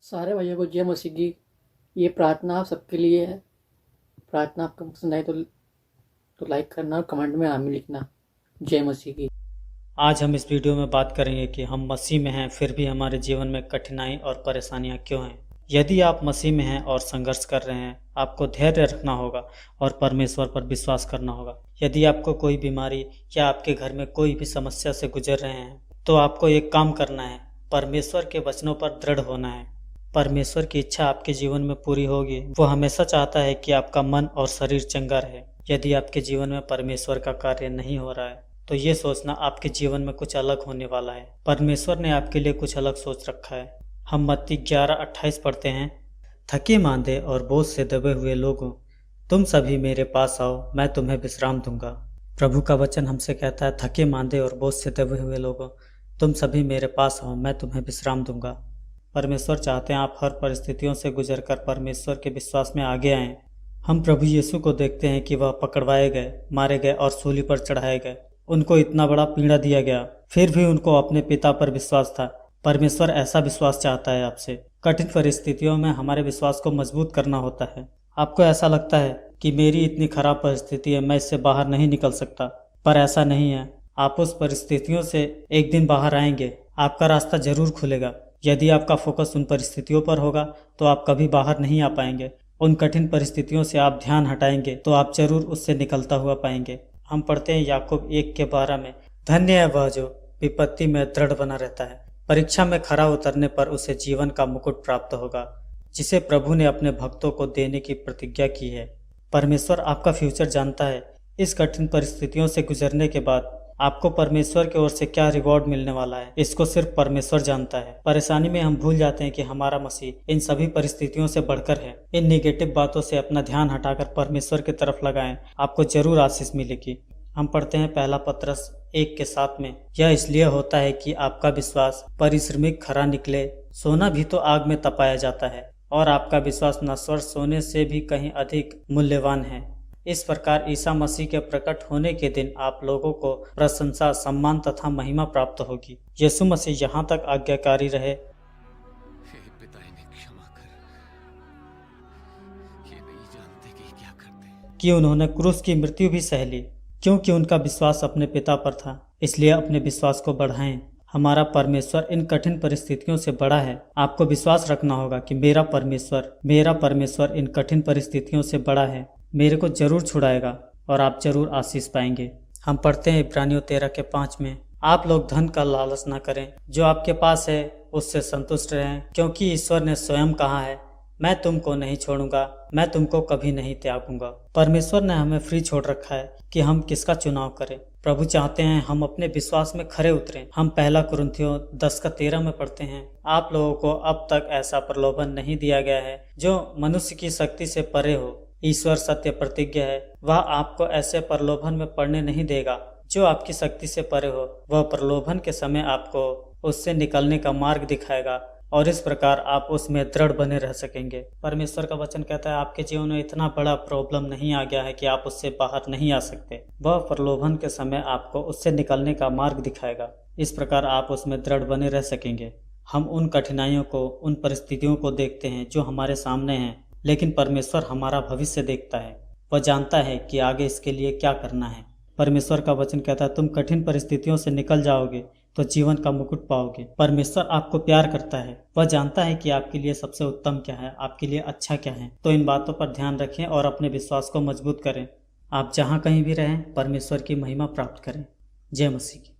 सारे भाइयों को जय मसीह की। ये प्रार्थना आप सबके लिए है। प्रार्थना आपको पसंद आए तो लाइक करना और कमेंट में आमीन लिखना। जय मसीह की। आज हम इस वीडियो में बात करेंगे कि हम मसीह में हैं फिर भी हमारे जीवन में कठिनाई और परेशानियां क्यों हैं। यदि आप मसीह में हैं और संघर्ष कर रहे हैं, आपको धैर्य रखना होगा और परमेश्वर पर विश्वास करना होगा। यदि आपको कोई बीमारी या आपके घर में कोई भी समस्या से गुजर रहे हैं, तो आपको एक काम करना है, परमेश्वर के वचनों पर दृढ़ होना है। परमेश्वर की इच्छा आपके जीवन में पूरी होगी। वो हमेशा चाहता है कि आपका मन और शरीर चंगा रहे। यदि आपके जीवन में परमेश्वर का कार्य नहीं हो रहा है, तो ये सोचना आपके जीवन में कुछ अलग होने वाला है। परमेश्वर ने आपके लिए कुछ अलग सोच रखा है। हम मत्ती 11:28 पढ़ते हैं, थके मांदे और बोझ से दबे हुए लोगों, तुम सभी मेरे पास आओ, मैं तुम्हें विश्राम दूंगा। प्रभु का वचन हमसे कहता है, थके मांदे और बोझ से दबे हुए लोगों, तुम सभी मेरे पास आओ, मैं तुम्हें विश्राम दूंगा। परमेश्वर चाहते हैं आप हर परिस्थितियों से गुजरकर परमेश्वर के विश्वास में आगे आएं। हम प्रभु यीशु को देखते हैं कि वह पकड़वाए गए, मारे गए और सूली पर चढ़ाए गए। उनको इतना बड़ा पीड़ा दिया गया, फिर भी उनको अपने पिता पर विश्वास था। परमेश्वर ऐसा विश्वास चाहता है आपसे। कठिन परिस्थितियों में हमारे विश्वास को मजबूत करना होता है। आपको ऐसा लगता है कि मेरी इतनी खराब परिस्थिति है, मैं इससे बाहर नहीं निकल सकता, पर ऐसा नहीं है। आप उस परिस्थितियों से एक दिन बाहर आएंगे, आपका रास्ता जरूर खुलेगा। यदि आपका फोकस उन परिस्थितियों पर होगा तो आप कभी बाहर नहीं आ पाएंगे। उन कठिन परिस्थितियों से आप ध्यान हटाएंगे तो आप जरूर उससे निकलता हुआ पाएंगे। हम पढ़ते हैं याकूब 1:12 में, धन्य है वह जो विपत्ति में दृढ़ बना रहता है, परीक्षा में खरा उतरने पर उसे जीवन का मुकुट प्राप्त होगा, जिसे प्रभु ने अपने भक्तों को देने की प्रतिज्ञा की है। परमेश्वर आपका फ्यूचर जानता है। इस कठिन परिस्थितियों से गुजरने के बाद आपको परमेश्वर की ओर से क्या रिवॉर्ड मिलने वाला है, इसको सिर्फ परमेश्वर जानता है। परेशानी में हम भूल जाते हैं कि हमारा मसीह इन सभी परिस्थितियों से बढ़कर है। इन निगेटिव बातों से अपना ध्यान हटाकर परमेश्वर की तरफ लगाएं, आपको जरूर आशीष मिलेगी। हम पढ़ते हैं पहला पत्रस 1:7 में, यह इसलिए होता है कि आपका विश्वास परिश्रमिक खरा निकले। सोना भी तो आग में तपाया जाता है, और आपका विश्वास नश्वर सोने से भी कहीं अधिक मूल्यवान है। इस प्रकार ईसा मसीह के प्रकट होने के दिन आप लोगों को प्रशंसा, सम्मान तथा महिमा प्राप्त होगी। यीशु मसीह यहाँ तक आज्ञाकारी रहे, हे पिता, इन्हें क्षमा कर, ये नहीं जानते कि क्या करते हैं। कि उन्होंने क्रूस की मृत्यु भी सह ली, क्योंकि उनका विश्वास अपने पिता पर था। इसलिए अपने विश्वास को बढ़ाएं। हमारा परमेश्वर इन कठिन परिस्थितियों से बड़ा है। आपको विश्वास रखना होगा कि मेरा परमेश्वर इन कठिन परिस्थितियों से बड़ा है, मेरे को जरूर छुड़ाएगा और आप जरूर आशीष पाएंगे। हम पढ़ते हैं इब्रानियों 13:5 में, आप लोग धन का लालच न करें, जो आपके पास है उससे संतुष्ट रहें, क्योंकि ईश्वर ने स्वयं कहा है, मैं तुमको नहीं छोड़ूंगा, मैं तुमको कभी नहीं त्यागूंगा। परमेश्वर ने हमें फ्री छोड़ रखा है कि हम किसका चुनाव करें। प्रभु चाहते हैं हम अपने विश्वास में खरे उतरें। हम पहला कुरिन्थियों 10:13 में पढ़ते हैं, आप लोगों को अब तक ऐसा प्रलोभन नहीं दिया गया है जो मनुष्य की शक्ति से परे हो। ईश्वर सत्य प्रतिज्ञ है, वह आपको ऐसे प्रलोभन में पड़ने नहीं देगा जो आपकी शक्ति से परे हो। वह प्रलोभन के समय आपको उससे निकलने का मार्ग दिखाएगा और इस प्रकार आप उसमें दृढ़ बने रह सकेंगे। परमेश्वर का वचन कहता है, आपके जीवन में इतना बड़ा प्रॉब्लम नहीं आ गया है कि आप उससे बाहर नहीं आ सकते। वह प्रलोभन के समय आपको उससे निकलने का मार्ग दिखाएगा, इस प्रकार आप उसमें दृढ़ बने रह सकेंगे। हम उन कठिनाइयों को, उन परिस्थितियों को देखते हैं जो हमारे सामने हैं, लेकिन परमेश्वर हमारा भविष्य देखता है। वह जानता है कि आगे इसके लिए क्या करना है। परमेश्वर का वचन कहता है, तुम कठिन परिस्थितियों से निकल जाओगे तो जीवन का मुकुट पाओगे। परमेश्वर आपको प्यार करता है, वह जानता है कि आपके लिए सबसे उत्तम क्या है, आपके लिए अच्छा क्या है। तो इन बातों पर ध्यान रखें और अपने विश्वास को मजबूत करें। आप जहाँ कहीं भी रहें, परमेश्वर की महिमा प्राप्त करें। जय मसीह की।